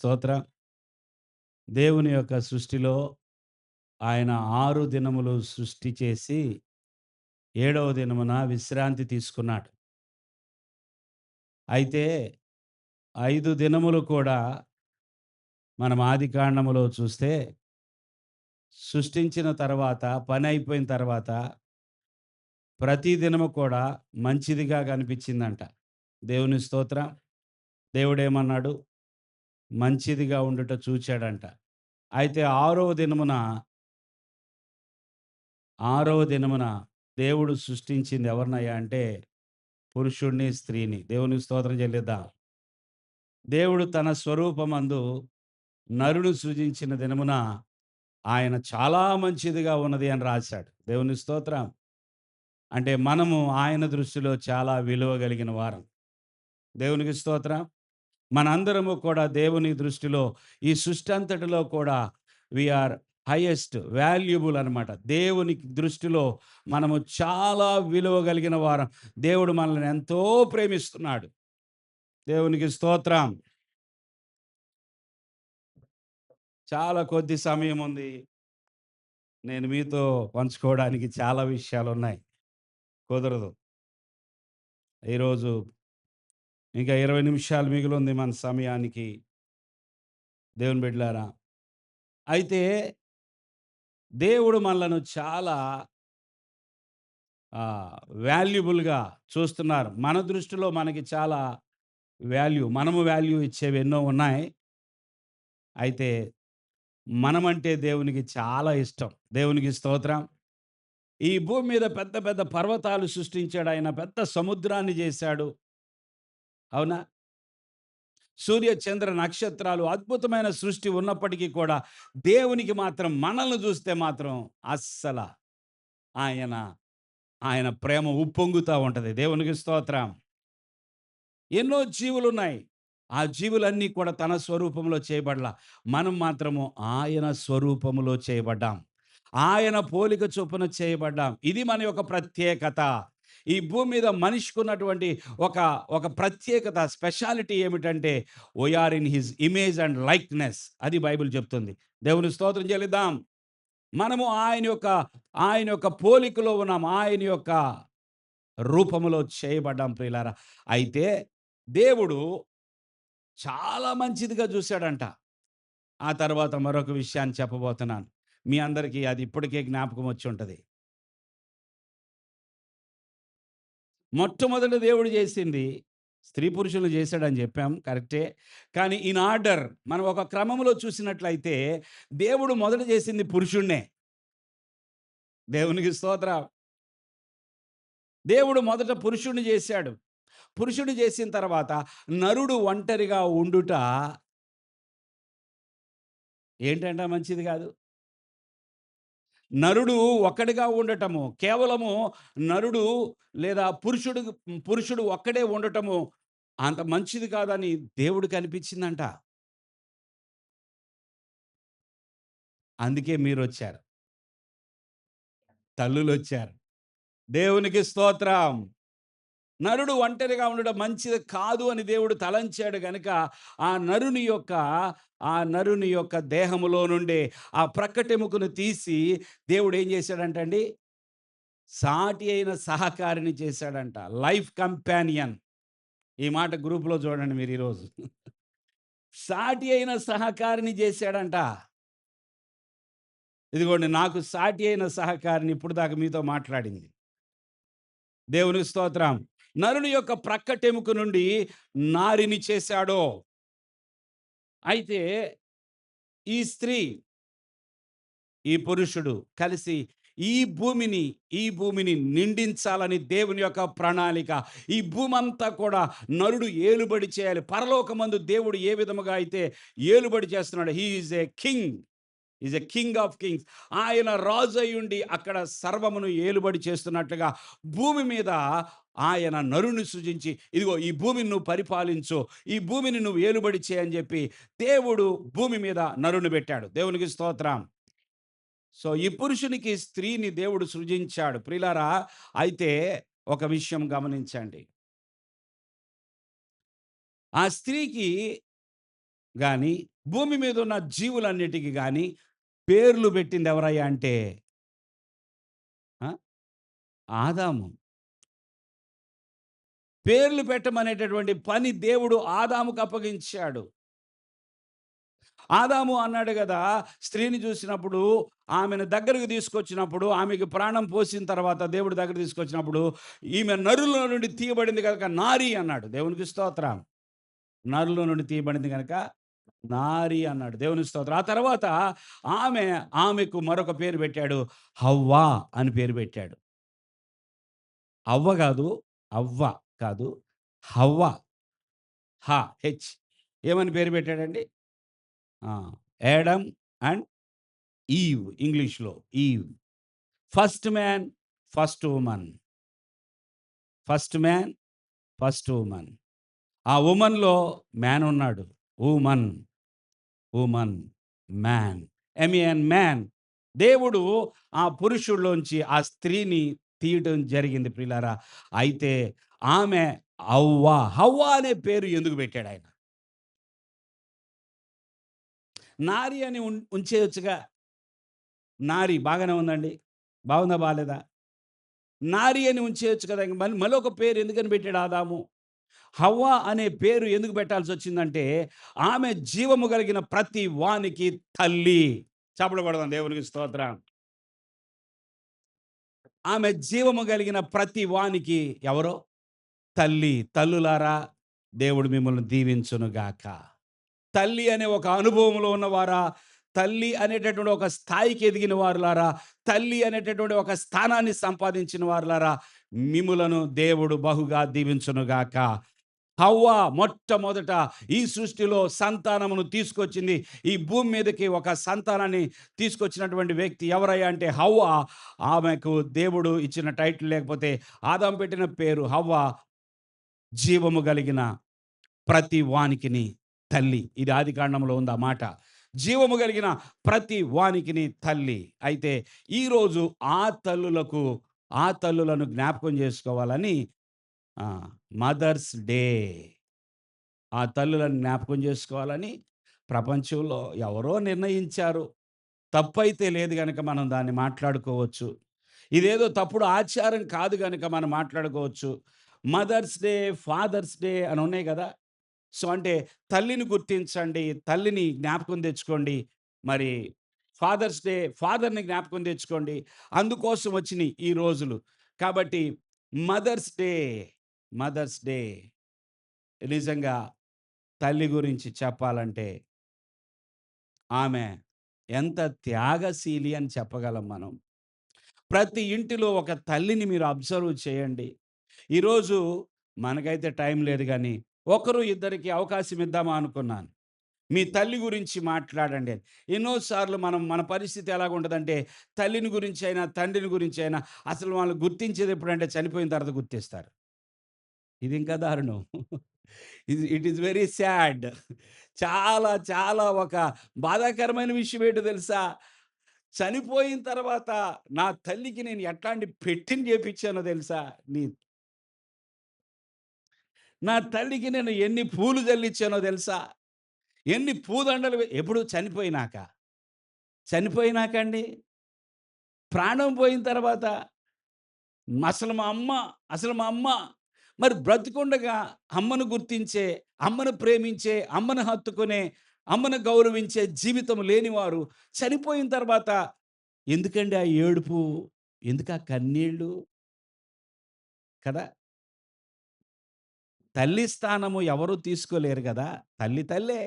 స్తోత్రం. దేవుని యొక్క సృష్టిలో ఆయన 6 దినములు సృష్టి చేసి, ఏడవ దినమున విశ్రాంతి తీసుకున్నాడు. అయితే 5 దినములు కూడా మనం ఆదికాండములో చూస్తే, సృష్టించిన తర్వాత, పని అయిపోయిన తర్వాత, ప్రతి దినము కూడా మంచిదిగా కనిపించిందంట. దేవుని స్తోత్రం. దేవుడేమన్నాడు? మంచిదిగా ఉండుట చూచాడంట. అయితే ఆరవ దినమున దేవుడు సృష్టించింది ఎవరినయ్యా అంటే పురుషుణ్ణి, స్త్రీని. దేవునికి స్తోత్రం చెల్లిద్దాం. దేవుడు తన స్వరూపమందు నరుని సృజించిన దినమున ఆయన చాలా మంచిదిగా ఉన్నది అని రాశాడు. దేవుని స్తోత్రం. అంటే మనము ఆయన దృష్టిలో చాలా విలువ కలిగిన వారం. దేవునికి స్తోత్రం. మనందరము కూడా దేవుని దృష్టిలో ఈ సృష్టి అంతటిలో కూడా ఆర్ హైయెస్ట్ వాల్యుబుల్ అనమాట. దేవుని దృష్టిలో మనము చాలా విలువ కలిగిన వారం. దేవుడు మనల్ని ఎంతో ప్రేమిస్తున్నాడు. దేవునికి స్తోత్రం. చాలా కొద్ది సమయం ఉంది. నేను మీతో పంచుకోవడానికి చాలా విషయాలున్నాయి. కుదరదు. ఈరోజు ఇంకా 20 నిమిషాలు మిగిలుంది మన సమయానికి. దేవుని బిడ్డలారా. అయితే దేవుడు మనలను చాలా వాల్యుబుల్‌గా చూస్తున్నారు. మన దృష్టిలో మనకి చాలా మనము వాల్యూ ఇచ్చేవి ఎన్నో ఉన్నాయి. అయితే మనమంటే దేవునికి చాలా ఇష్టం. దేవునికి స్తోత్రం. ఈ భూమి మీద పెద్ద పెద్ద పర్వతాలు సృష్టించాడు ఆయన. పెద్ద సముద్రాన్ని చేశాడు. అవునా? సూర్య, చంద్ర, నక్షత్రాలు అద్భుతమైన సృష్టి ఉన్నప్పటికీ కూడా దేవునికి మాత్రం మనల్ని చూస్తే మాత్రం అస్సల ఆయన, ఆయన ప్రేమ ఉప్పొంగుతా ఉంటది. దేవునికి స్తోత్రం. ఎన్నో జీవులున్నాయి. ఆ జీవులన్నీ కూడా తన స్వరూపంలో చేయబడల. మనం మాత్రము ఆయన స్వరూపములో చేయబడ్డాం. ఆయన పోలిక చొప్పున చేయబడ్డాం. ఇది మన యొక్క ప్రత్యేకత. ఈ భూమి మీద మనిషికున్నటువంటి ఒక ఒక ప్రత్యేకత, స్పెషాలిటీ ఏమిటంటే we are in his image and likeness అది బైబిల్ చెప్తుంది. దేవుని స్తోత్రం చెల్లిద్దాం. మనము ఆయన యొక్క పోలికలో ఉన్నాం. ఆయన యొక్క రూపములో చేయబడ్డాం ప్రియులారా. అయితే దేవుడు చాలా మంచిదిగా చూసాడంట. ఆ తర్వాత మరొక విషయాన్ని చెప్పబోతున్నాను. మీ అందరికీ అది ఇప్పటికే జ్ఞాపకం వచ్చుంటది. మొట్టమొదట దేవుడు చేసింది స్త్రీ పురుషులను చేశాడని చెప్పాం కరెక్టే. కానీ ఇన్ ఆర్డర్ మనం ఒక క్రమంలో చూసినట్లయితే దేవుడు మొదట చేసింది పురుషుడినే. దేవునికి స్తోత్రం. దేవుడు మొదట పురుషుడిని చేశాడు. పురుషుడు చేసిన తర్వాత నరుడు ఒంటరిగా ఉండుట ఏంటంట మంచిది కాదు. నరుడు ఒక్కడిగా ఉండటము, కేవలము నరుడు లేదా పురుషుడు ఒక్కడే ఉండటము అంత మంచిది కాదని దేవుడికి అనిపించిందంట. అందుకే మీరొచ్చారు. తల్లులొచ్చారు. దేవునికి స్తోత్రం. నరుడు ఒంటరిగా ఉండడం మంచిది కాదు అని దేవుడు తలంచాడు గనుక, ఆ నరుని యొక్క ఆ నరుని యొక్క దేహములో నుండి ఆ ప్రక్కటెముకను తీసి దేవుడేం చేశాడంటండి? సాటి అయిన సహకారిని చేశాడంట. Life companion. ఈ మాట గ్రూప్‌లో చూడండి మీరు ఈరోజు. సాటి అయిన సహకారిని చేశాడంట. ఇదిగోండి నాకు సాటి అయిన సహకారిని ఇప్పుడు దాకా మీతో మాట్లాడింది. దేవునికి స్తోత్రం. నరుని యొక్క ప్రక్కటెముక నుండి నారిని చేశాడు. అయితే ఈ స్త్రీ, ఈ పురుషుడు కలిసి ఈ భూమిని, ఈ భూమిని నిండించాలని దేవుని యొక్క ప్రణాళిక. ఈ భూమంతా కూడా నరుడు ఏలుబడి చేయాలి. పరలోకమందు దేవుడు ఏ విధముగా అయితే ఏలుబడి చేస్తున్నాడో he is a king. Is a king of Kings. ఆయన రాజు అయ్యుండి అక్కడ సర్వమును ఏలుబడి చేస్తున్నట్లుగా భూమి మీద ఆయన నరుని సృజించి, ఇదిగో ఈ భూమిని నువ్వు పరిపాలించు, ఈ భూమిని నువ్వు ఏలుబడి చేయని చెప్పి దేవుడు భూమి మీద నరుని పెట్టాడు. దేవునికి స్తోత్రం. సో ఈ పురుషునికి స్త్రీని దేవుడు సృజించాడు. ప్రియులారా, అయితే ఒక విషయం గమనించండి. ఆ స్త్రీకి గాని భూమి మీద ఉన్న జీవులన్నిటికి గాని పేర్లు పెట్టింది ఎవరయ్యా అంటే ఆ! ఆదాము. పేర్లు పెట్టమనేటటువంటి పని దేవుడు ఆదాముకు అప్పగించాడు. ఆదాము అన్నాడు గదా! స్త్రీని చూసినప్పుడు, ఆమెను దగ్గరకు తీసుకొచ్చినప్పుడు, ఆమెకు ప్రాణం పోసిన తర్వాత దేవుడు దగ్గరికి తీసుకొచ్చినప్పుడు, ఈమె నరులో నుండి తీయబడింది గనక నారి అన్నాడు. దేవునికి స్తోత్రం. నరులో నుండి తీయబడింది గనక నారి అన్నాడు. దేవునికి స్తోత్రం. ఆ తర్వాత ఆమె ఆమెకు మరొక పేరు పెట్టాడు. హవ్వ అని పేరు పెట్టాడు. అవ్వ గాదు, అవ్వ కాదు. హవ్వ. హెచ్ ఏమని పేరు పెట్టాడండి? ఆ! యాడమ్ అండ్ ఈవ్ ఇంగ్లీష్‌లో Eve. First man, first woman. First man, first woman. ఆ వుమన్‌లో మ్యాన్ ఉన్నాడు. Woman, woman, man. M A N man. దేవుడు ఆ పురుషుడిలోంచి ఆ స్త్రీని తీయటం జరిగింది ప్రియులారా. అయితే ఆమె హవ్వ. హవ్వ అనే పేరు ఎందుకు పెట్టాడాయన? నారి అని ఉంచేయొచ్చుగా. నారి బాగానే ఉందండి. బాగుందా? బాలేదా? నారి అని ఉంచేయొచ్చు కదా! ఇంక మళ్ళొక పేరు ఎందుకని పెట్టాడు ఆదాము? హవ్వ అనే పేరు ఎందుకు పెట్టాల్సొచ్చిందంటే, ఆమె జీవము కలిగిన ప్రతి వానికి తల్లి. చప్పట్లు కొడదాం దేవునికి స్తోత్రం. ఆమె జీవము కలిగిన ప్రతి వానికి ఎవరో? తల్లి. తల్లులారా దేవుడు మిమ్మల్ని దీవించును గాక. తల్లి అనే ఒక అనుభవంలో ఉన్నవారా, తల్లి అనేటటువంటి ఒక స్థాయికి ఎదిగిన వారులారా, తల్లి అనేటటువంటి ఒక స్థానాన్ని సంపాదించిన వారులారా, మిమ్ములను దేవుడు బహుగా దీవించునుగాక. హవ్వ మొట్టమొదట ఈ సృష్టిలో సంతానమును తీసుకొచ్చింది. ఈ భూమి మీదకి ఒక సంతానాన్ని తీసుకొచ్చినటువంటి వ్యక్తి ఎవరయ్యా అంటే హవ్వ. ఆమెకు దేవుడు ఇచ్చిన టైటిల్ లేకపోతే ఆదాము పెట్టిన పేరు హవ్వ. జీవము కలిగిన ప్రతి వానికిని తల్లి. ఇది ఆదికాండంలో ఉంది ఆ మాట. జీవము కలిగిన ప్రతి వానికిని తల్లి. అయితే ఈరోజు ఆ తల్లులకు, ఆ తల్లులను జ్ఞాపకం చేసుకోవాలని ఆ! Mother's Day. ఆ తల్లులను జ్ఞాపకం చేసుకోవాలని ప్రపంచంలో ఎవరో నిర్ణయించారు. తప్పైతే లేదు గనక మనం దాన్ని మాట్లాడుకోవచ్చు. ఇదేదో తప్పుడు ఆచారం కాదు గనక మనం మాట్లాడుకోవచ్చు. మదర్స్ డే, ఫాదర్స్ డే అని ఉన్నాయి గదా! సో, అంటే తల్లిని గుర్తించండి. తల్లిని జ్ఞాపకం తెచ్చుకోండి. మరి ఫాదర్స్ డే, ఫాదర్‌ని జ్ఞాపకం తెచ్చుకోండి. అందుకోసం వచ్చినియి ఈ రోజులు. కాబట్టి మదర్స్ డే, మదర్స్ డే నిజంగా తల్లి గురించి చెప్పాలంటే ఆమె ఎంత త్యాగశీలి అని చెప్పగలం మనం. ప్రతి ఇంటిలో ఒక తల్లిని మీరు అబ్జర్వ్ చేయండి. ఈరోజు మనకైతే టైం లేదు గానీ, ఒకరు ఇద్దరికి అవకాశం ఇద్దామా అనుకున్నాను. మీ తల్లి గురించి మాట్లాడండి అని. ఎన్నో సార్లు మన పరిస్థితి ఎలాగుంటదంటే, తల్లిని గురించైనా, తండ్రిని గురించైనా అసలు వాళ్ళు గుర్తించేది ఎప్పుడంటే చనిపోయిన తర్వాత గుర్తిస్తారు. ఇది ఇంకా దారుణం. It is very sad. చాలా చాలా ఒక బాధాకరమైన విషయం ఏంటో తెలుసా? చనిపోయిన తర్వాత నా తల్లికి నేను ఎట్లాంటి పెట్టింది చేపిచ్చానో తెలుసా? నీ నా తల్లికి నేను ఎన్ని పూలు జల్లిచ్చానో తెలుసా? ఎన్ని పూదండలు ఎప్పుడు చనిపోయినాక. చనిపోయినాకండి. ప్రాణం పోయిన తర్వాత అసలు మా అమ్మ, అసలు మా అమ్మ మరి బ్రతికుండగా అమ్మను గుర్తించే, అమ్మను ప్రేమించే, అమ్మను హత్తుకునే, అమ్మను గౌరవించే జీవితం లేనివారు చనిపోయిన తర్వాత ఎందుకండి ఆ ఏడుపు? ఎందుకా కన్నీళ్ళు? కదా! తల్లి స్థానము ఎవరు తీసుకోలేరు గదా! తల్లి తల్లే.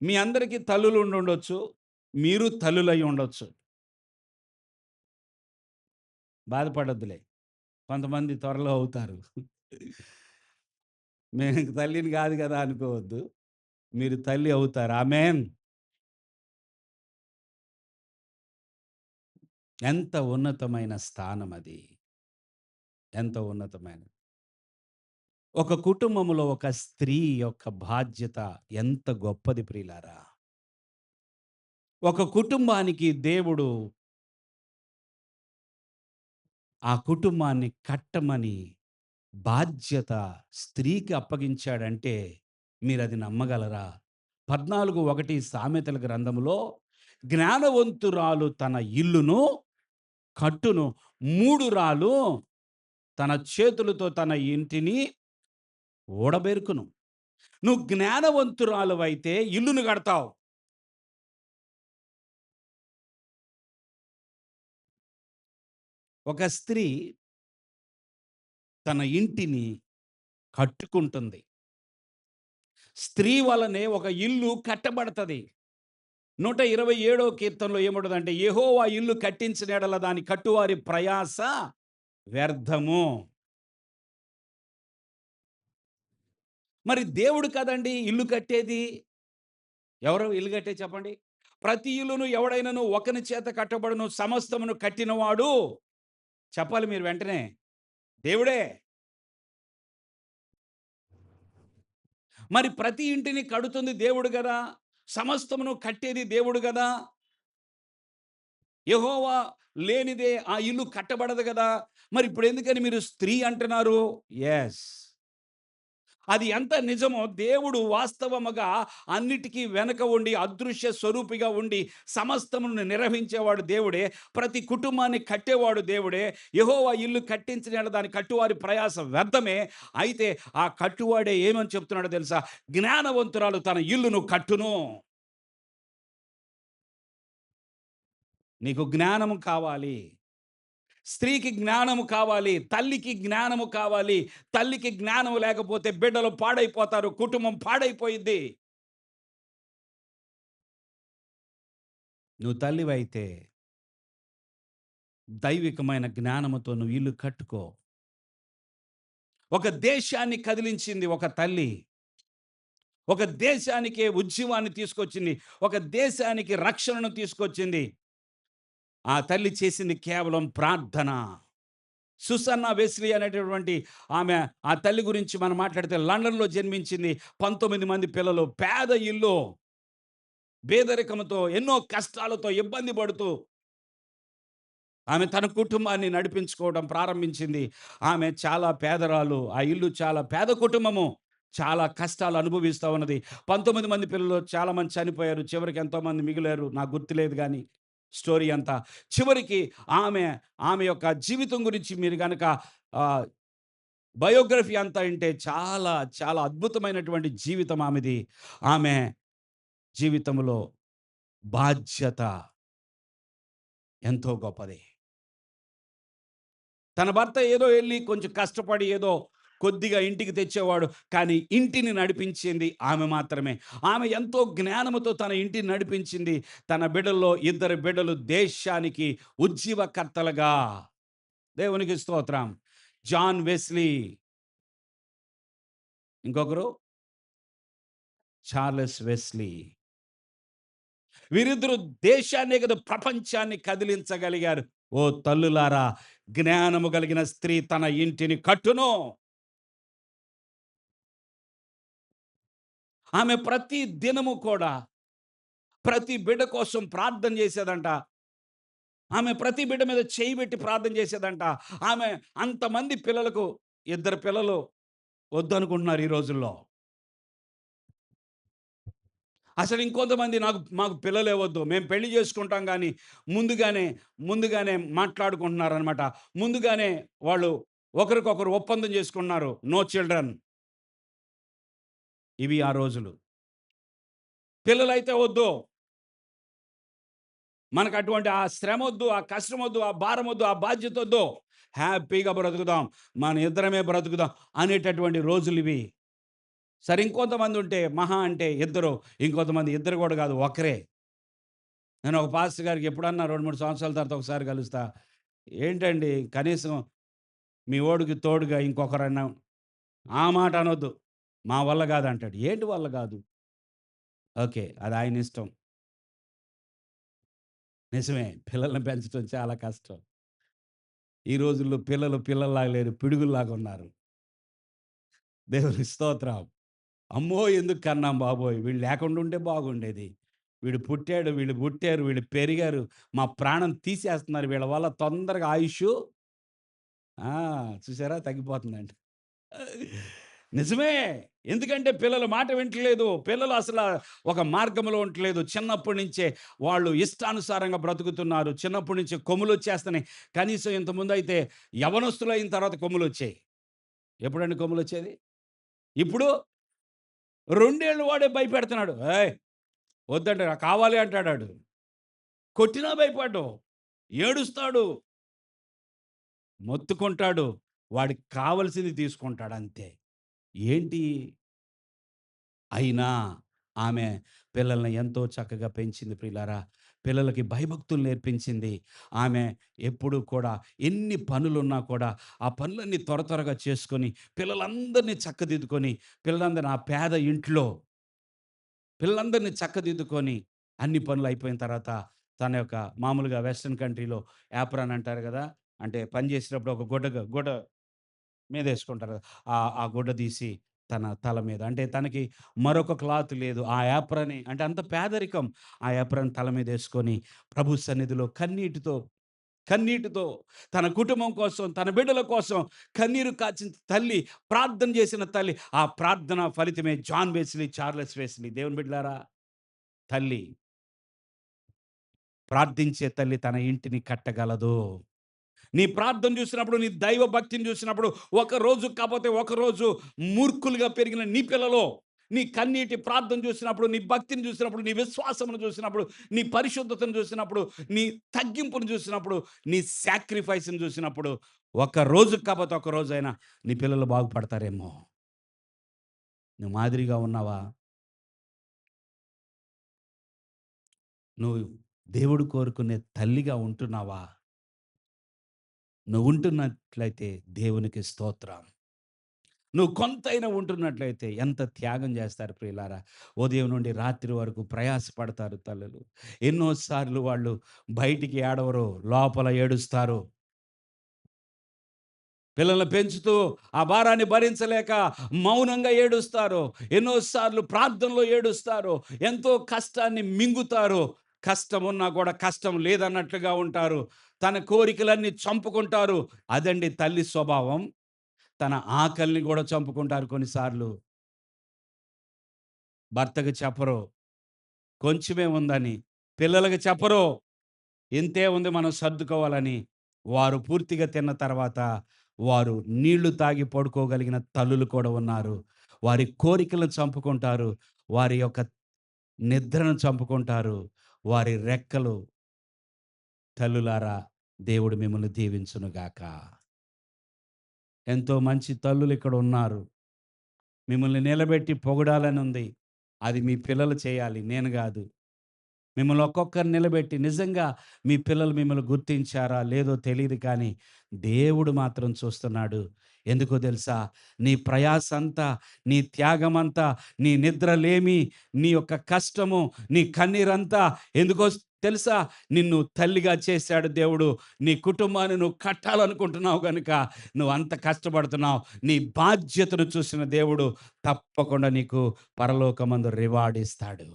మీ అందరికీ తల్లులు ఉండుండొచ్చు. మీరు తల్లులై ఉండొచ్చు. బాధపడొద్దులే. కొంతమంది త్వరలో అవుతారు. నేను తల్లిని గాదు గదా అనుకోవద్దు. మీరు తల్లి అవుతారు. ఆమేన్. ఎంత ఉన్నతమైన స్థానమది. ఎంత ఉన్నతమైనది. ఒక కుటుంబములో ఒక స్త్రీ యొక్క బాధ్యత ఎంత గొప్పది ప్రియులారా. ఒక కుటుంబానికి దేవుడు ఆ కుటుంబాన్ని కట్టమని బాధ్యత స్త్రీకి అప్పగించాడంటే మీరది నమ్మగలరా? 14:1 సామెతల గ్రంథములో, జ్ఞానవంతురాలు తన ఇల్లును కట్టును, మూఢురాలు తన చేతులతో తన ఇంటిని ఊడబెరుకును. నువ్వు జ్ఞానవంతురాలువైతే ఇల్లును కడతావు. ఒక స్త్రీ తన ఇంటిని కట్టుకుంటుంది. స్త్రీ వలనే ఒక ఇల్లు కట్టబడతది. 127 కీర్తనలో ఏముంటదంటే, యెహోవా ఇల్లు కట్టించిన యెడల దాని కట్టువారి ప్రయాస వ్యర్థము. మరి దేవుడు కదండీ ఇల్లు కట్టేది. ఎవరు ఇల్లు కట్టేది చెప్పండి? ప్రతి ఇల్లును ఎవడైనను ఒకని చేత కట్టబడును, సమస్తమును కట్టినవాడు చెప్పాలి మీరు వెంటనే. దేవుడే. మరి ప్రతి ఇంటిని కడుతుంది దేవుడు గదా! సమస్తమును కట్టేది దేవుడు గదా! యెహోవా లేనిదే ఆ ఇల్లు కట్టబడదు గదా! మరి ఇప్పుడెందుకని మీరు స్త్రీ అంటున్నారు? యెస్. అది ఎంత నిజమో దేవుడు వాస్తవముగా అన్నిటికీ వెనక ఉండి, అదృశ్య స్వరూపిగా ఉండి, సమస్తమును నిర్వహించేవాడు దేవుడే. ప్రతి కుటుంబాన్ని కట్టేవాడు దేవుడే. యెహోవా ఇల్లు కట్టించిన యెడల దాని కట్టువారి ప్రయాస వ్యర్థమే. అయితే ఆ కట్టువాడే ఏమని చెప్తున్నాడో తెలుసా? జ్ఞానవంతురాలు తన ఇల్లును కట్టును. నీకు జ్ఞానము కావాలి. స్త్రీకి జ్ఞానము కావాలి. తల్లికి జ్ఞానము కావాలి. తల్లికి జ్ఞానం లేకపోతే బిడ్డలు పాడైపోతారు. కుటుంబం పాడైపోయిద్ది. నువ్వు తల్లివైతే దైవికమైన జ్ఞానముతో నువ్వు ఇల్లు కట్టుకో. ఒక దేశాన్ని కదిలించింది ఒక తల్లి. ఒక దేశానికే ఉద్యమాన్ని తీసుకొచ్చింది. ఒక దేశానికి రక్షణను తీసుకొచ్చింది. ఆ తల్లి చేసింది కేవలం ప్రార్థన. సుసన్నా వెస్లీ అనేటటువంటి ఆమె, ఆ తల్లి గురించి మనం మాట్లాడితే లండన్‌లో జన్మించింది. 19 మంది పిల్లలు. పేద ఇల్లు. పేదరికంతో ఎన్నో కష్టాలతో ఇబ్బంది పడుతూ ఆమె తన కుటుంబాన్ని నడిపించుకోవడం ప్రారంభించింది. ఆమె చాలా పేదరాలు. ఆ ఇల్లు చాలా పేద కుటుంబము. చాలా కష్టాలు అనుభవిస్తా ఉన్నది. 19 మంది పిల్లలు చాలామంది చనిపోయారు. చివరికి ఎంతోమంది మిగిలారు. నాకు గుర్తులేదు గానీ స్టోరీ అంతా. చివరికి ఆమె, ఆమె యొక్క జీవితం గురించి మీరు గనక ఆహ్, బయోగ్రఫీ అంతా ఇంటే చాలా, చాలా అద్భుతమైనటువంటి జీవితం ఆమెది. ఆమె జీవితంలో బాధ్యత ఎంతో గొప్పది. తన భర్త ఏదో ఎళ్లి కొంచెం కష్టపడి ఏదో కొద్దిగా ఇంటికి తెచ్చేవాడు. కానీ ఇంటిని నడిపించింది ఆమె మాత్రమే. ఆమె ఎంతో జ్ఞానముతో తన ఇంటిని నడిపించింది. తన బిడ్డల్లో ఇద్దరు బిడ్డలు దేశానికి ఉజ్జీవకర్తలుగా. దేవునికి స్తోత్రం. జాన్ వెస్లీ, ఇంకొకరు చార్లెస్ వెస్లీ. వీరిద్దరూ దేశాన్నే కాదు ప్రపంచాన్ని కదిలించగలిగారు. ఓ తల్లులారా! జ్ఞానము కలిగిన స్త్రీ తన ఇంటిని కట్టును. ఆమె ప్రతి దినము కూడా ప్రతి బిడ్డ కోసం ప్రార్థన చేసేదంట. ఆమె ప్రతి బిడ్డ మీద చేయి పెట్టి ప్రార్థన చేసేదంట. ఆమె అంతమంది పిల్లలకు ఇద్దరు పిల్లలు వద్దనుకుంటున్నారు ఈ రోజుల్లో. అసలు ఇంకొంతమంది మాకు పిల్లలే వద్దు. మేము పెళ్లి చేసుకుంటాం గానీ ముందుగానే మాట్లాడుకుంటున్నారనమాట. ముందుగానే వాళ్ళు ఒకరికొకరు ఒప్పందం చేసుకున్నారు. No children. ఇవి ఆ రోజులు. పిల్లలైతే వద్దు. మనకు అటువంటి ఆ శ్రమొద్దు, ఆ కష్టమొద్దు, ఆ భారమొద్దు, ఆ బాధ్యతొద్దు. హ్యాపీగా బ్రతుకుదాం. మన ఇద్దరమే బ్రతుకుదాం అనేటటువంటి రోజులివి. సరే ఇంకొంతమంది ఉంటే మహా అంటే ఇద్దరు, ఇంకొంతమంది ఇద్దరు కూడా కాదు ఒకరే. నేను ఒక పాస్టర్ గారికి ఎప్పుడన్నా 2, 3 సంవత్సరాల తర్వాత ఒకసారి కలుస్తా. ఏంటండి కనీసం మీ వోడికి తోడుగా ఇంకొకరన్నా ఆ మాట అనొద్దు. మా వల్ల కాదంటాడు. ఏంటి వల్ల కాదు? ఓకే. అది ఆయన ఇష్టం. నిజమే. పిల్లల్ని పెంచడం చాలా కష్టం. ఈ రోజుల్లో పిల్లలు పిల్లల్లాగా లేరు. పిడుగుల్లాగా ఉన్నారు. దేవునికి స్తోత్రం. అమ్మో! ఎందుకు కన్నాం బాబోయ్! వీళ్ళు లేకుండా ఉంటే బాగుండేది. వీడు పుట్టాడు, వీళ్ళు పుట్టారు, వీళ్ళు పెరిగారు. మా ప్రాణం తీసేస్తున్నారు. వీళ్ళ వల్ల తొందరగా ఆయుష్షు ఆ! చూసారా తగ్గిపోతుందంట. నిజమే. ఎందుకంటే పిల్లలు మాట వింటలేదు. పిల్లలు అసల ఒక మార్గంలో ఉండట్లేదు. చిన్నప్పటి నుంచే వాళ్ళు ఇష్టానుసారంగా బ్రతుకుతున్నారు. చిన్నప్పటి నుంచే కొమ్ములొచ్చేస్తున్నాయి. కనీసం ఇంతకుముందయితే యవ్వనస్తులయిన తర్వాత కొమ్ములొచ్చాయి. ఎప్పుడండి కొమ్ములొచ్చేది? ఇప్పుడు 2 ఏళ్ళు వాడే భయపెడుతున్నాడు. "ఏయ్! వద్దంటే నాకు కావాలి" అంటాడాడు. కొట్టినా భయపడ్డు. ఏడుస్తాడు. మొత్తుకుంటాడు. వాడికి కావాల్సింది తీసుకుంటాడంతే. ఏంటి? అయినా ఆమె పిల్లల్ని ఎంతో చక్కగా పెంచింది ప్రియులారా. పిల్లలకి భయభక్తులు నేర్పించింది. ఆమె ఎప్పుడూ కూడా ఎన్ని పనులున్నా కూడా ఆ పనులన్నీ త్వరగా చేసుకొని, పిల్లలందరినీ చక్కదిద్దుకొని, పిల్లలందరిని ఆ పేద ఇంట్లో పిల్లలందరినీ చక్కదిద్దుకొని, అన్ని పనులు అయిపోయిన తర్వాత తన యొక్క మామూలుగా వెస్టర్న్ కంట్రీలో యాప్రాన్ అంటారు గదా! అంటే పని చేసేటప్పుడు ఒక గుడ్డ మీదేసుకుంటారు కదా! ఆ గుడ్డ తీసి తన తల మీద అంటే తనకి మరొక క్లాత్ లేదు. ఆ యాప్రాన్ అంటే అంత పేదరికం. ఆ యాప్రాన్ తల మీదేసుకొని ప్రభు సన్నిధిలో కన్నీటితో తన కుటుంబం కోసం, తన బిడ్డల కోసం కన్నీరు కార్చిన తల్లి, ప్రార్థన చేసిన తల్లి. ఆ ప్రార్థన ఫలితమే జాన్ వెస్లీ, చార్లెస్ వెస్లీ. దేవుని బిడ్డలారా, తల్లి ప్రార్థించే తల్లి తన ఇంటిని కట్టగలదు. నీ ప్రార్థన చూసినప్పుడు, నీ దైవ భక్తిని చూసినప్పుడు, ఒకరోజు కాపోతే ఒకరోజు మూర్ఖులుగా పెరిగిన నీ పిల్లలో, నీ కన్నీటి ప్రార్థన చూసినప్పుడు, నీ భక్తిని చూసినప్పుడు, నీ విశ్వాసమును చూసినప్పుడు, నీ పరిశుద్ధతను చూసినప్పుడు, నీ తగ్గింపును చూసినప్పుడు, నీ సాక్రిఫైస్‌ని చూసినప్పుడు, ఒక రోజు కాపోతే ఒక రోజైనా నీ పిల్లలు బాగుపడతారేమో! నువ్వు మాదిరిగా ఉన్నావా? నువ్వు దేవుడు కోరుకునే తల్లిగా ఉంటున్నావా? నువ్వు ఉంటున్నట్లయితే దేవునికి స్తోత్రం. నువ్వు కొంతైనా ఉంటున్నట్లయితే ఎంత త్యాగం చేస్తారు ప్రియులారా. ఉదయం నుండి రాత్రి వరకు ప్రయాసపడతారు తల్లులు. ఎన్నో సార్లు వాళ్ళు బయటికి ఏడవరు, లోపల ఏడుస్తారు. పిల్లల్ని పెంచుతూ ఆ భారాన్ని భరించలేక మౌనంగా ఏడుస్తారు. ఎన్నో సార్లు ప్రార్థనలో ఏడుస్తారు. ఎంతో కష్టాన్ని మింగుతారు. కష్టం ఉన్నా కూడా కష్టం లేదన్నట్లుగా ఉంటారు. తన కోరికలన్నీ చంపుకుంటారు. అదండి తల్లి స్వభావం. తన ఆకలిని కూడా చంపుకుంటారు కొన్నిసార్లు. భర్తకి చెప్పరు. కొంచెమే ఉందని. పిల్లలకి చెప్పరు. ఇంతే ఉంది మనం సర్దుకోవాలని. వారు పూర్తిగా తిన్న తర్వాత వారు నీళ్లు తాగి పడుకోగలిగిన తల్లులు కూడా ఉన్నారు. వారి కోరికలను చంపుకుంటారు. వారి యొక్క నిద్రను చంపుకుంటారు. వారి రెక్కలు తల్లులారా దేవుడు మిమ్మల్ని దీవించునుగాక. ఎంతో మంచి తల్లులు ఇక్కడ ఉన్నారు. మిమ్మల్ని నిలబెట్టి పొగడాలని ఉంది. అది మీ పిల్లలు చేయాలి. నేను గాదు. మిమ్మల్ని ఒక్కొక్కరిని నిలబెట్టి నిజంగా మీ పిల్లలు మిమ్మల్ని గుర్తించారా లేదో తెలీదు కానీ దేవుడు మాత్రం చూస్తున్నాడు. ఎందుకో తెలుసా? నీ ప్రయాసంతా, నీ త్యాగమంతా, నీ నిద్రలేమి, నీ యొక్క కష్టము, నీ కన్నీరంతా ఎందుకో తెలుసా? నిన్ను తల్లిగా చేశాడు దేవుడు. నీ కుటుంబాన్ని నువ్వు కట్టాలనుకుంటున్నావు గనుక నువ్వు అంత కష్టపడుతున్నావు. నీ బాధ్యతను చూసిన దేవుడు తప్పకుండా నీకు పరలోకమందు రివార్డ్ ఇస్తాడు.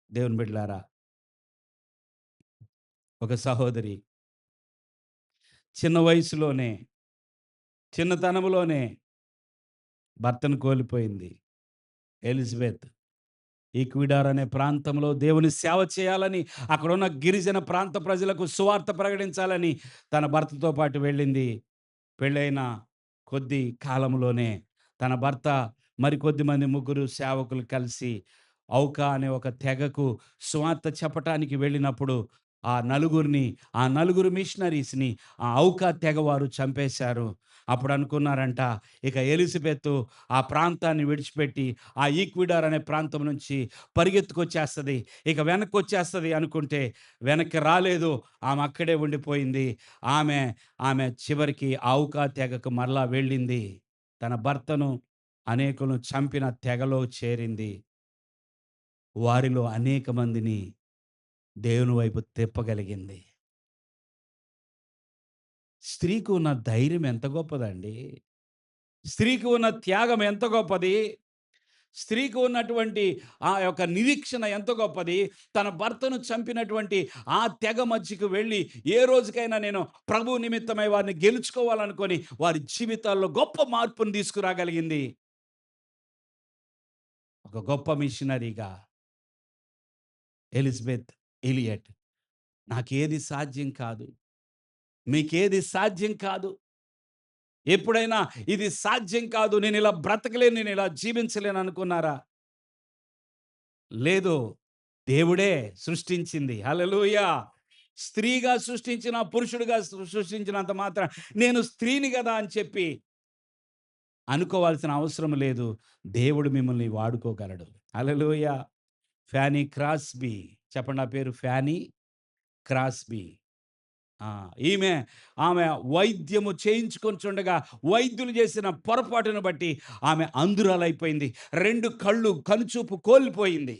దేవుని బిడ్డలారా, ఒక సహోదరి చిన్న వయసులోనే, చిన్నతనంలోనే భర్తను కోల్పోయింది. ఎలిజబెత్. ఈక్విడార్ అనే ప్రాంతంలో దేవుని సేవ చేయాలని, అక్కడున్న గిరిజన ప్రాంత ప్రజలకు సువార్త ప్రకటించాలని తన భర్తతో పాటు వెళ్ళింది. పెళ్ళైన కొద్ది కాలంలోనే తన భర్త మరికొద్ది మంది ముగ్గురు సేవకులు కలిసి ఔకా అనే ఒక తెగకు సువార్త చెప్పటానికి వెళ్ళినప్పుడు ఆ నలుగురు మిషనరీస్‌ని ఆ ఔకా తెగవారు చంపేశారు. అప్పుడు అనుకున్నారంట ఇక ఎలిజబెతు ఆ ప్రాంతాన్ని విడిచిపెట్టి ఆ ఈక్విడార్ అనే ప్రాంతం నుంచి పరిగెత్తుకొచ్చేస్తది. ఇక వెనక్కొచ్చేస్తది అనుకుంటే వెనక్కి రాలేదు. ఆమె అక్కడే ఉండిపోయింది. ఆమె ఆమె చివరికి ఔకా తెగకు మరలా వెళ్ళింది. తన భర్తను అనేకులను చంపిన తెగలో చేరింది. వారిలో అనేక మందిని దేవుని వైపు తిప్పగలిగింది. స్త్రీకి ఉన్న ధైర్యం ఎంత గొప్పదండి. స్త్రీకి ఉన్న త్యాగం ఎంత గొప్పది. స్త్రీకి ఉన్నటువంటి ఆ యొక్క నిరీక్షణ ఎంత గొప్పది. తన భర్తను చంపినటువంటి ఆ తెగ మధ్యకు వెళ్ళి ఏ రోజుకైనా నేను ప్రభువు నిమిత్తమై వారిని గెలుచుకోవాలనుకోని వారి జీవితాల్లో గొప్ప మార్పును తీసుకురాగలిగింది. ఒక గొప్ప మిషనరీగా ఎలిజబెత్ ఎలియట్, నాకేది సాధ్యం కాదు. మీకేది సాధ్యం కాదు. ఎప్పుడైనా ఇది సాధ్యం కాదు. నేనిలా బ్రతకలేను. నేనిలా జీవించలేను అనుకున్నారా? లేదు. దేవుడే సృష్టించింది. హల్లెలూయా! స్త్రీగా సృష్టించిన, పురుషుడిగా సృష్టించినంత మాత్రాన నేను స్త్రీని గదా అని చెప్పి అనుకోవాల్సిన అవసరం లేదు. దేవుడు మిమ్మల్ని వాడుకోగలడు. హల్లెలూయా! ఫ్యానీ క్రాస్‌బీ. చెప్పండి ఆ పేరు ఫ్యానీ క్రాస్‌బీ. ఆ! ఈమె ఆమె వైద్యము చేయించుకొనుచుండగా వైద్యులు చేసిన పొరపాటును బట్టి ఆమె అంధురాలైపోయింది. 2 కళ్ళు కనుచూపు కోల్పోయింది.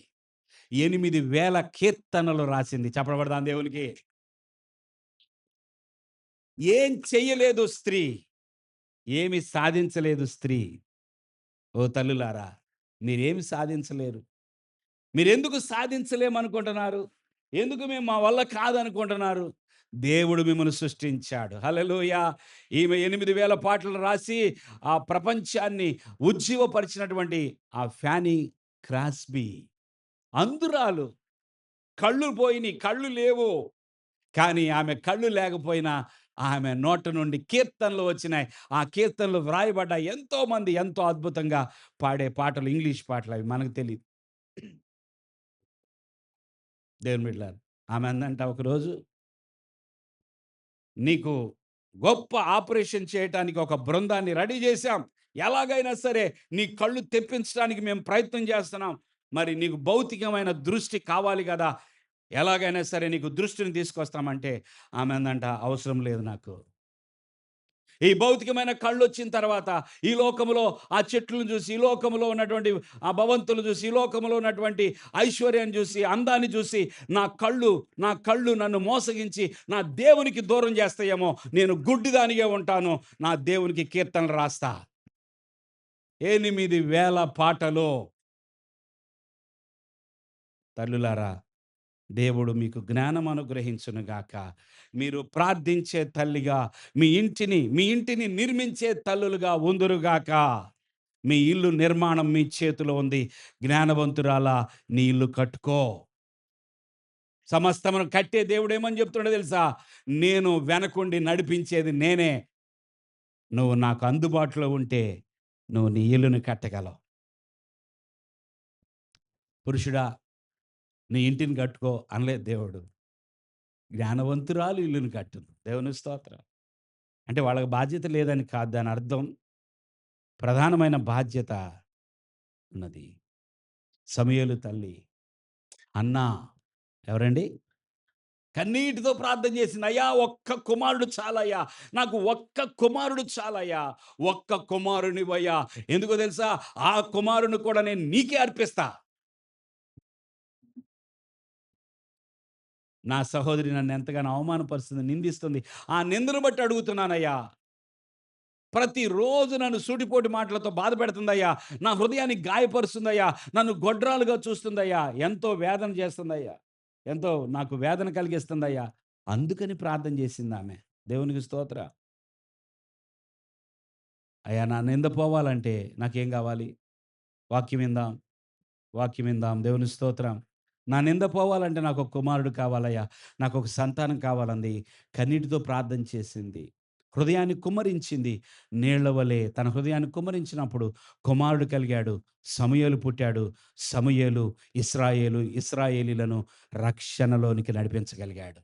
8,000 కీర్తనలు రాసింది. చప్పట్లు కొడదాం దేవునికి. ఏం చెయ్యలేదు స్త్రీ. ఏమి సాధించలేదు స్త్రీ. ఓ తల్లులారా! మీరేమి సాధించలేరు. మీరెందుకు సాధించలేమనుకుంటున్నారు? ఎందుకు మేము మా వల్ల కాదనుకుంటున్నారు? దేవుడు మిమ్మల్ని సృష్టించాడు. హల్లెలూయా! ఈమె 8,000 పాటలు రాసి ఆ ప్రపంచాన్ని ఉజ్జీవపరిచినటువంటి ఆ ఫ్యానీ క్రాస్బీ అంధురాలు. కళ్ళు పోయినియి. కళ్ళు లేవు. కానీ ఆమె కళ్ళు లేకపోయినా ఆమె నోట నుండి కీర్తనలు వచ్చినాయి. ఆ కీర్తనలు వ్రాయబడ్డాయి. ఎంతోమంది ఎంతో అద్భుతంగా పాడే పాటలు ఇంగ్లీష్ పాటలవి మనకు తెలీదు. దేవుని బిడ్డలారా! ఆమె అందంట ఒకరోజు, "నీకు గొప్ప ఆపరేషన్ చేయటానికి ఒక బృందాన్ని రెడీ చేశాం. ఎలాగైనా సరే నీ కళ్ళు తెప్పించడానికి మేము ప్రయత్నం చేస్తున్నాం. మరి నీకు భౌతికమైన దృష్టి కావాలి గదా! ఎలాగైనా సరే నీకు దృష్టిని తీసుకొస్తామంటే" ఆమె అందంట, "అవసరం లేదు నాకు. ఈ భౌతికమైన కళ్ళొచ్చిన తర్వాత, ఈ లోకములో ఆ చెట్లను చూసి, ఈ లోకములో ఉన్నటువంటి ఆ భవంతులు చూసి, ఈ లోకములో ఉన్నటువంటి ఐశ్వర్యాన్ని చూసి, అందాన్ని చూసి నా కళ్ళు నన్ను మోసగించి, నా దేవునికి దూరం చేస్తాయేమో! నేను గుడ్డిదానిగా ఉంటాను. నా దేవునికి కీర్తనలు రాస్తా. 8,000 పాటలు. తల్లులారా, దేవుడు మీకు జ్ఞానం అనుగ్రహించును గాక. మీరు ప్రార్థించే తల్లిగా, మీ ఇంటిని నిర్మించే తల్లులుగా ఉందురుగాక. మీ ఇల్లు నిర్మాణం మీ చేతిలో ఉంది. జ్ఞానవంతురాలా, నీ ఇల్లు కట్టుకో. సమస్తమును కట్టే దేవుడేమని చెప్తున్నాడో తెలుసా? నేను వెనకుండి నడిపించేది నేనే. నువ్వు నాకు అందుబాటులో ఉంటే, నువ్వు నీ ఇల్లుని కట్టగలవు. పురుషుడా, నీ ఇంటిని కట్టుకో అనలేదు దేవుడు. జ్ఞానవంతురాలు ఇల్లుని కట్టును. దేవుని స్తోత్రం. అంటే వాళ్ళకి బాధ్యత లేదని కాదు దాని అర్థం. ప్రధానమైన బాధ్యత ఉన్నది. సమూయేలు తల్లి హన్నా ఎవరండి? కన్నీటితో ప్రార్థన చేసింది. అయ్యా! ఒక్క కుమారుడు చాలయ్యా. నాకు ఒక్క కుమారుడు చాలయ్యా. ఒక్క కుమారునివ్వయ్యా. ఎందుకో తెలుసా? ఆ కుమారుని కూడా నేను నీకే అర్పిస్తా. నా సహోదరి నన్ను ఎంతగానో అవమానపరుస్తుంది, నిందిస్తుంది. ఆ నిందను బట్టి అడుగుతున్నానయ్యా. ప్రతిరోజు నన్ను సూటిపోటి మాటలతో బాధపెడుతుందయ్యా. నా హృదయాన్ని గాయపరుస్తుందయ్యా. నన్ను గొడ్రాలుగా చూస్తుందయ్యా. ఎంతో వేదన చేస్తుందయ్యా. ఎంతో నాకు వేదన కలిగిస్తుందయ్యా. అందుకని ప్రార్థన చేసిందామె. దేవునికి స్తోత్రం. అయ్యా! నా నింద పోవాలంటే నాకేం కావాలి? వాక్యం విందాం. వాక్యం విందాం. దేవుని స్తోత్రం. నా నింద పోవాలంటే నాకొక కుమారుడు కావాలయ్యా. నాకొక సంతానం కావాలంది. కన్నీటితో ప్రార్థన చేసింది. హృదయాన్ని కుమ్మరించింది. నీళ్ల వలె తన హృదయాన్ని కుమ్మరించినప్పుడు కుమారుడు కలిగాడు. సమూయేలు పుట్టాడు. సమూయేలు ఇశ్రాయేలీలను రక్షణలోనికి నడిపించగలిగాడు.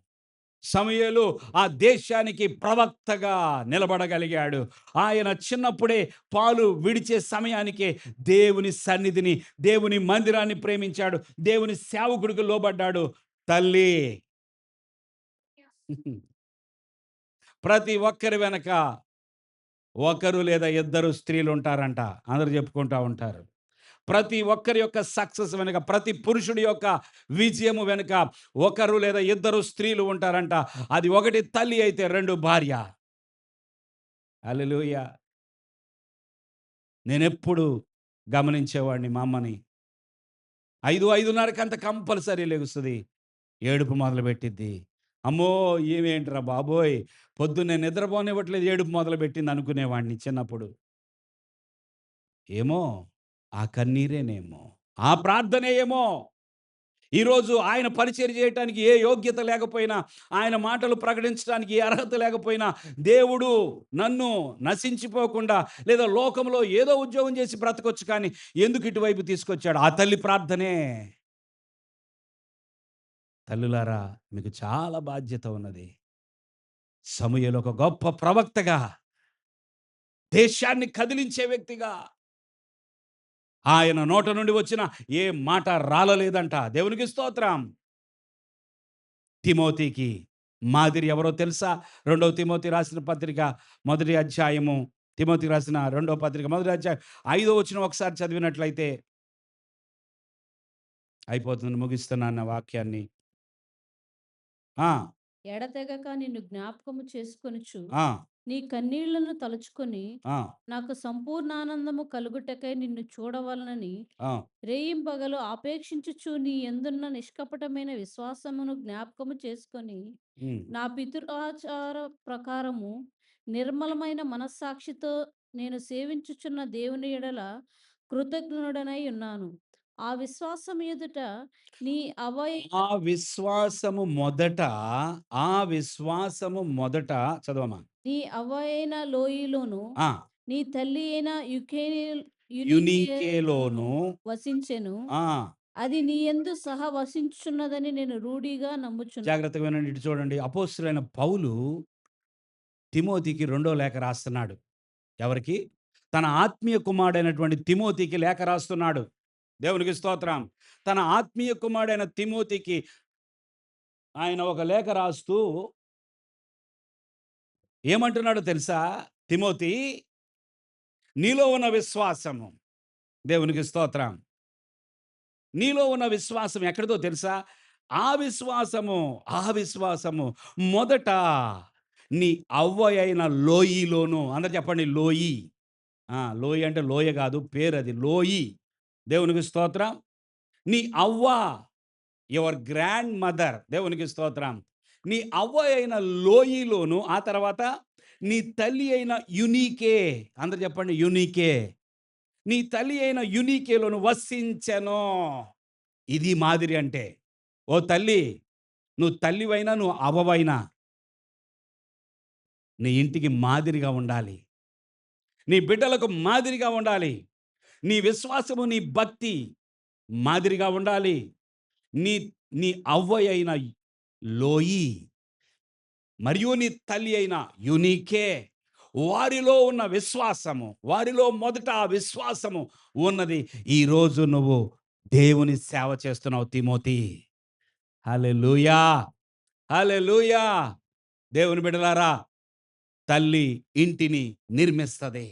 సమూయేలు ఆ దేశానికి ప్రవక్తగా నిలబడగలిగాడు. ఆయన చిన్నప్పుడే పాలు విడిచే సమయానికే దేవుని సన్నిధిని, దేవుని మందిరాన్ని ప్రేమించాడు. దేవుని సేవకుడికి లోబడ్డాడు. తల్లి ప్రతి ఒక్కరి వెనక ఒకరు లేదా ఇద్దరు స్త్రీలుంటారంట. అందరూ చెప్పుకుంటా ఉంటారు. ప్రతి ఒక్కరి యొక్క సక్సెస్ వెనుక, ప్రతి పురుషుడి యొక్క విజయము వెనుక ఒకరు లేదా ఇద్దరు స్త్రీలు ఉంటారంట. అది ఒకటి తల్లి అయితే 2 భార్య. హల్లెలూయా! నేనెప్పుడు గమనించేవాడిని మా అమ్మని. 5:30కి కంపల్సరీ లెగుస్తది. ఏడుపు మొదలుపెట్టిద్ది. అమ్మో! ఈమేంట్రా బాబోయ్! పొద్దున్నే నిద్రపోనివ్వట్లేదు ఏడుపు మొదలుపెట్టింది అనుకునేవాడిని చిన్నప్పుడు. ఏమో! ఆ కన్నీరేనేమో! ఆ ప్రార్థనే ఏమో ఈరోజు ఆయన పరిచర్య చేయటానికి ఏ యోగ్యత లేకపోయినా, ఆయన మాటలు ప్రకటించడానికి ఏ అర్హత లేకపోయినా, దేవుడు నన్ను నశించిపోకుండా లేదా లోకంలో ఏదో ఉద్యోగం చేసి బ్రతకొచ్చు కానీ, ఎందుకు ఇటువైపు తీసుకొచ్చాడు? ఆ తల్లి ప్రార్థనే. తల్లులారా, మీకు చాలా బాధ్యత ఉన్నది. సమూయేలు ఒక గొప్ప ప్రవక్తగా, దేశాన్ని కదిలించే వ్యక్తిగా, ఆయన నోట నుండి వచ్చిన ఏ మాట రాలలేదంట. దేవునికి స్తోత్రం. తిమోతికి మాదిరి ఎవరో తెలుసా? రెండవ తిమోతి రాసిన పత్రిక మొదటి అధ్యాయము, తిమోతికి రాసిన రెండవ పత్రిక మొదటి అధ్యాయం 5వ వచనం ఒకసారి చదివినట్లయితే అయిపోతుంది. ముగిస్తున్నాను నా వాక్యాన్ని. ఆ! ఎడతెగక నిన్ను జ్ఞాపకము చేసుకొనుచు, ఆ! నీ కన్నీళ్లను తలుచుకొని, ఆ! నాకు సంపూర్ణానందము కలుగుటకై నిన్ను చూడవలనని ఆ! రేయింబగలు ఆపేక్షించుచు నీ యందున్న నిష్కపటమైన విశ్వాసమును జ్ఞాపకము చేసుకొని, హ్మ్. నా పితృఆచార ప్రకారము నిర్మలమైన మనస్సాక్షితో నేను సేవించుచున్న దేవుని ఎడల కృతజ్ఞుడనై ఉన్నాను. ఆ విశ్వాసం ఎదుట నీ అవయ ఆ విశ్వాసము మొదట, ఆ విశ్వాసము మొదట చదవమా? నీ అవ్వయైన లోయలోను, ఆ! నీ తల్లి అయిన యునీకేలోను యునీకేలోను వసించెను. ఆ! అది నీయందు సహా వసించుచున్నదని నేను రూఢిగా నమ్ముచున్నాను. జాగ్రత్తగా వినండి. ఇటు చూడండి. అపోస్తలుడైన పౌలు తిమోతికి రెండో లేఖ రాస్తున్నాడు. ఎవరికి? తన ఆత్మీయ కుమారుడైనటువంటి తిమోతికి లేఖ రాస్తున్నాడు. దేవునికి స్తోత్రం. తన ఆత్మీయ కుమారుడైన తిమోతికి ఆయన ఒక లేఖ రాస్తూ ఏమంటున్నాడో తెలుసా? తిమోతి, నీలో ఉన్న విశ్వాసము, దేవునికి స్తోత్రం. నీలో ఉన్న విశ్వాసం ఎక్కడిదో తెలుసా? ఆ విశ్వాసము మొదట నీ అవ్వయైన లోయిలోను, అందరూ చెప్పండి లోయి. లోయి అంటే లోయ గాదు, పేరది లోయి. దేవునికి స్తోత్రం. నీ అవ్వ, యువర్ గ్రాండ్ మదర్, దేవునికి స్తోత్రం. నీ అవ్వ అయిన లోయిలోను, ఆ తర్వాత నీ తల్లి అయిన యునీకే, అందరూ చెప్పండి యునీకే. నీ తల్లి అయిన యునీకేలోను వసించెను. ఇది మాదిరి అంటే. ఓ తల్లి, నువ్వు తల్లివైనా, నువ్వు అవ్వవైనా నీ ఇంటికి మాదిరిగా ఉండాలి. నీ బిడ్డలకు మాదిరిగా ఉండాలి. నీ విశ్వాసము, నీ భక్తి మాదిరిగా ఉండాలి. నీ నీ అవ్వయైన లోయి మరియు నీ తల్లి అయిన యునీకే, వారిలో ఉన్న విశ్వాసము, వారిలో మొదట ఆ విశ్వాసము ఉన్నది. ఈరోజు నువ్వు దేవుని సేవ చేస్తున్నావు తిమోతి. హల్లెలూయా! హల్లెలూయా! దేవుని బిడ్డలారా, తల్లి ఇంటిని నిర్మిస్తది.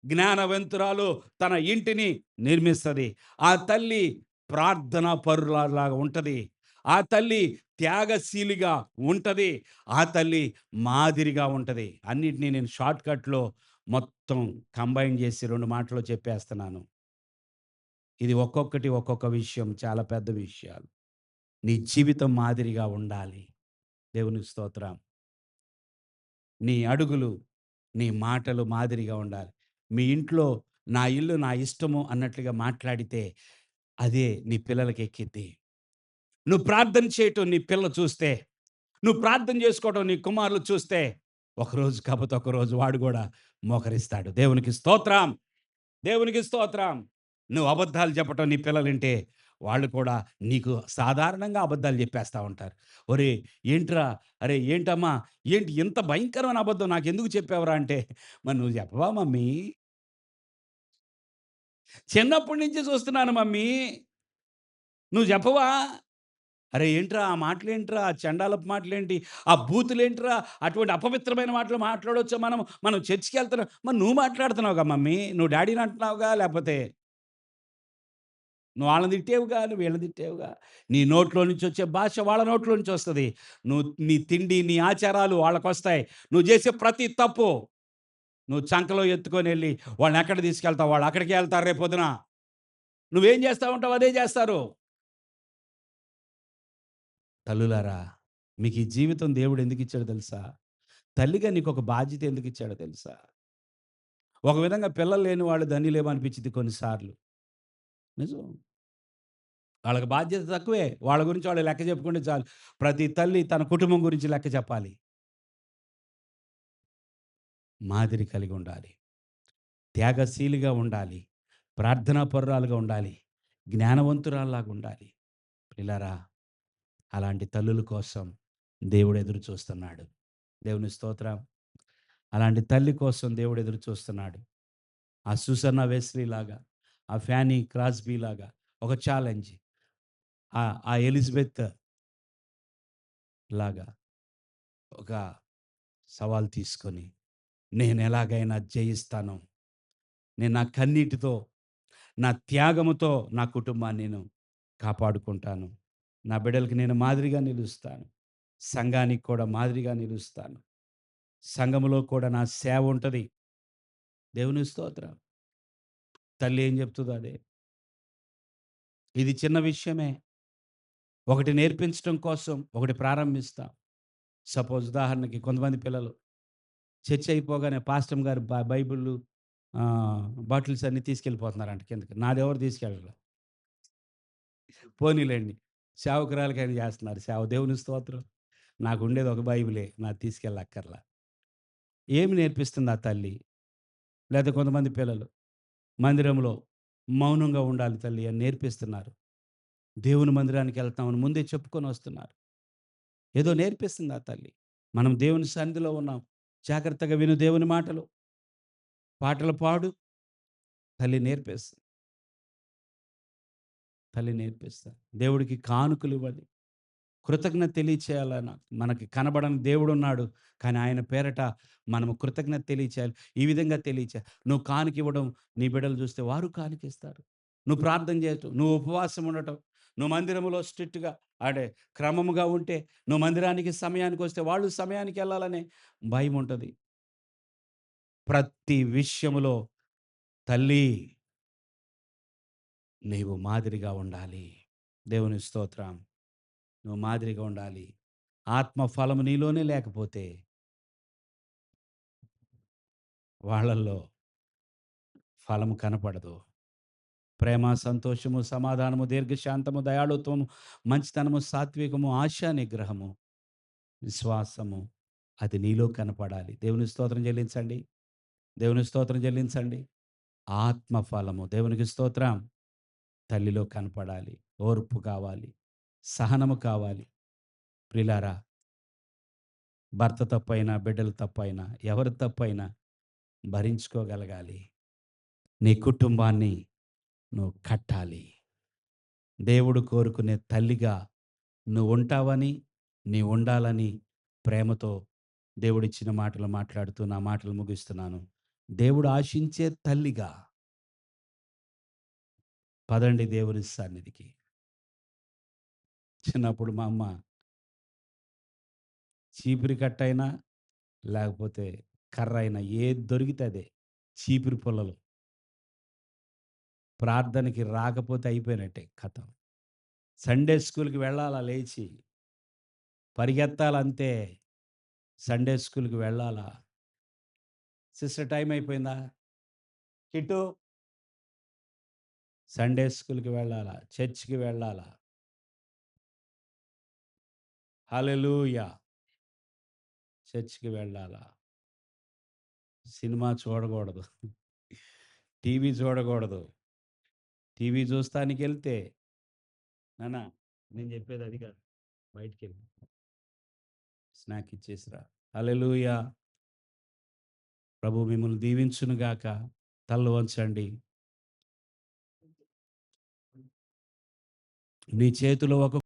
జ్ఞానవంతురాలు తన ఇంటిని నిర్మిస్తది. ఆ తల్లి ప్రార్థనా పరురాలాగా ఉంటది. ఆ తల్లి త్యాగశీలిగా ఉంటది. ఆ తల్లి మాదిరిగా ఉంటది. అన్నిటిని నేను షార్ట్‌కట్‌లో మొత్తం కంబైన్ చేసి 2 మాటల్లో చెప్పేస్తున్నాను. ఇది ఒక్కొక్కటి ఒక్కొక్క విషయం, చాలా పెద్ద విషయాలు. నీ జీవితం మాదిరిగా ఉండాలి. దేవునికి స్తోత్రం. నీ అడుగులు, నీ మాటలు మాదిరిగా ఉండాలి. మీ ఇంట్లో నా ఇల్లు నా ఇష్టము అన్నట్లుగా మాట్లాడితే అదే నీ పిల్లలకెక్కిద్ది. నువ్వు ప్రార్థన చేయటం నీ పిల్లలు చూస్తే, నువ్వు ప్రార్థన చేసుకోవటం నీ కుమారులు చూస్తే, ఒకరోజు కాకపోతే ఒకరోజు వాడు గూడా మోకరిస్తాడు. దేవునికి స్తోత్రం. దేవునికి స్తోత్రం. నువ్వు అబద్ధాలు చెప్పటం నీ పిల్లలింటే, వాళ్ళు కూడా నీకు సాధారణంగా అబద్ధాలు జెప్పేస్తా ఉంటారు. ఒరేయ్! ఏంట్రా? అరే ఏంటమ్మా? ఏంటి ఇంత భయంకరమైన అబద్ధం నాకెందుకు చెప్పావురా అంటే, మరి నువ్వు చెప్పవా మమ్మీ? చిన్నప్పటి నుంచి చూస్తున్నాను మమ్మీ. నువ్వు చెప్పవా? అరే ఏంట్రా ఆ మాటలేంట్రా? ఆ చండాలపు మాటలేంటి? ఆ బూతులేంట్రా? అటువంటి అపవిత్రమైన మాటలు మాట్లాడొచ్చా మనం? మనం చర్చికెళ్తున్నాం. మరి నువ్వు మాట్లాడుతున్నావుగా మమ్మీ. నువ్వు డ్యాడీని అంటున్నావుగా, లేపోతే నువ్వు వాళ్ళని తిట్టావుగా, నువ్వు వీళ్ళని తిట్టావుగా. నీ నోట్లో నుంచి వచ్చే భాష వాళ్ళ నోట్లో నుంచి వస్తది. నీ తిండి, నీ ఆచారాలు వాళ్ళకొస్తాయి. నువ్వు చేసే ప్రతి తప్పు నువ్వు చంకలో ఎత్తుకొనెళ్ళి వాళ్ళనెక్కడ తీసుకెళ్తావు? వాళ్ళు అక్కడికే ఎళ్తారు రేపొద్దున. నువ్వేం చేస్తా ఉంటావో అదే చేస్తారు. తల్లులారా, మీకు ఈ జీవితం దేవుడు ఎందుకిచ్చాడో తెలుసా? తల్లిగా నీకొక బాధ్యత ఎందుకిచ్చాడో తెలుసా? ఒక విధంగా పిల్లలు లేని వాళ్ళు ధన్యులేమో అనిపించిద్ది కొన్నిసార్లు. నిజం. వాళ్ళకి బాధ్యత తక్కువే. వాళ్ళ గురించి వాళ్ళు లెక్క చెప్పుకుంటే చాలు. ప్రతి తల్లి తన కుటుంబం గురించి లెక్క చెప్పాలి. మాదిరి కలిగి ఉండాలి. త్యాగశీలిగా ఉండాలి. ప్రార్థనాపరురాలుగా ఉండాలి. జ్ఞానవంతురాల్లాగా ఉండాలి. ప్రియులారా, అలాంటి తల్లుల కోసం దేవుడు ఎదురు చూస్తున్నాడు. దేవుని స్తోత్రం. అలాంటి తల్లి కోసం దేవుడు ఎదురు చూస్తున్నాడు. ఆ సుసన్న వెస్లీ లాగా, ఆ ఫ్యానీ క్రాస్బీ లాగా ఒక ఛాలెంజ్. ఆ ఎలిజబెత్ లాగా ఒక సవాల్ తీసుకొని, నేను ఎలాగైనా జయిస్తాను. నేను నా కన్నీటితో, నా త్యాగముతో నా కుటుంబాన్ని నేను కాపాడుకుంటాను. నా బిడ్డలకి నేను మాదిరిగా నిలుస్తాను. సంఘానికి కూడా మాదిరిగా నిలుస్తాను. సంఘములో కూడా నా సేవ ఉంటది. దేవుని స్తోత్రం. తల్లి ఏం చెప్తుందో అదే. ఇది చిన్న విషయమే. ఒకటి నేర్పించడం కోసం ఒకటి ప్రారంభిస్తాం. సపోజ్ ఉదాహరణకి కొంతమంది పిల్లలు చర్చ్ అయిపోగానే పాస్టమ్ గారు బైబిళ్ళు బాటిల్స్ అన్నీ తీసుకెళ్ళిపోతున్నారంట కిందకి. నాదెవరు తీసుకెళ్ళరు. పోనీలెండి. సేవకురాలికైనా చేస్తున్నారు సేవ. దేవుని స్తోత్రం. నాకుండేది ఒక బైబిలే. నాది తీసుకెళ్ళక్కర్లా. ఏమి నేర్పిస్తుంది ఆ తల్లి? లేతే కొంతమంది పిల్లలు మందిరంలో మౌనంగా ఉండాలి తల్లి అని నేర్పిస్తున్నారు. దేవుని మందిరానికి వెళ్తామని ముందే చెప్పుకొని వస్తున్నారు. ఏదో నేర్పిస్తుంది ఆ తల్లి. మనం దేవుని సన్నిధిలో ఉన్నాం. జాగ్రత్తగా విను దేవుని మాటలు. పాటలు పాడు. తల్లి నేర్పిస్తుంది. తల్లి నేర్పిస్తుంది. దేవుడికి కానుకలు ఇవ్వాలి. కృతజ్ఞత తెలియచేయాలన్న మనకి కనబడని దేవుడున్నాడు. కానీ ఆయన పేరట మనము కృతజ్ఞత తెలియచేయాలి. ఈ విధంగా తెలియచేయాలి. నువ్వు కానుకివ్వడం నీ బిడ్డలు చూస్తే వారు కానుకిస్తారు. నువ్వు ప్రార్థన చేయటం, నువ్వు ఉపవాసం ఉండటం, నువ్వు మందిరంలో స్ట్రిక్ట్‌గా అంటే క్రమముగా ఉంటే, నువ్వు మందిరానికి సమయానికొస్తే వాళ్ళు సమయానికి ఎళ్ళాలనే భయముంటది. ప్రతి విషయములో తల్లి నీవు మాదిరిగా ఉండాలి. దేవుని స్తోత్రం. నువ్వు మాదిరిగా ఉండాలి. ఆత్మ ఫలము నీలోనే లేకపోతే వాళ్ళల్లో ఫలము కనపడదు. ప్రేమ, సంతోషము, సమాధానము, దీర్ఘశాంతము, దయాళుత్వము, మంచితనము, సాత్వికము, ఆశా నిగ్రహము, విశ్వాసము అది నీలో కనపడాలి. దేవుని స్తోత్రం చెల్లించండి. దేవుని స్తోత్రం చెల్లించండి. ఆత్మ ఫలము దేవునికి స్తోత్రం తల్లిలో కనపడాలి. ఓర్పు కావాలి. సహనము కావాలి. ప్రియులారా, భర్త తప్పైనా, బిడ్డల తప్పైనా, ఎవరి తప్పైనా భరించుకోగలగాలి. నీ కుటుంబాన్ని నువ్వు కట్టాలి. దేవుడు కోరుకునే తల్లిగా నువ్వుంటావని, నీవుండాలని ప్రేమతో దేవుడిచ్చిన మాటలు మాట్లాడుతూ నా మాటలు ముగిస్తున్నాను. దేవుడు ఆశించే తల్లిగా పదండి దేవుని సన్నిధికి. చిన్నప్పుడు మా అమ్మ చీపిరి కట్టయినా, లేకపోతే కర్రైనా ఏది దొరికితే అదే. చీపిరి పుల్లలు. ప్రార్థనకి రాకపోతే అయిపోయినట్టే కథం. సండే స్కూల్‌కి వెళ్ళాలా లేచి, పరిగెత్తాలంతే. సండే స్కూల్‌కి వెళ్ళాలా. సిస్టర్ టైం అయిపోయిందా? కిట్టు సండే స్కూల్‌కి వెళ్ళాలా, చర్చ్‌కి వెళ్ళాలా. హల్లెలూయా! చర్చ్‌కి వెళ్ళాలా. సినిమా చూడకూడదు. టీవీ చూడకూడదు. టీవీ చూస్తానికెళ్తే నాన్న నేను చెప్పేది అది కాదు. బయటికెళ్ళు. స్నాక్ ఇచ్చేసిరా. హల్లెలూయా! ప్రభువు మిమ్మల్ని దీవించును గాక. తలలు వంచండి. నీ చేతిలో ఒక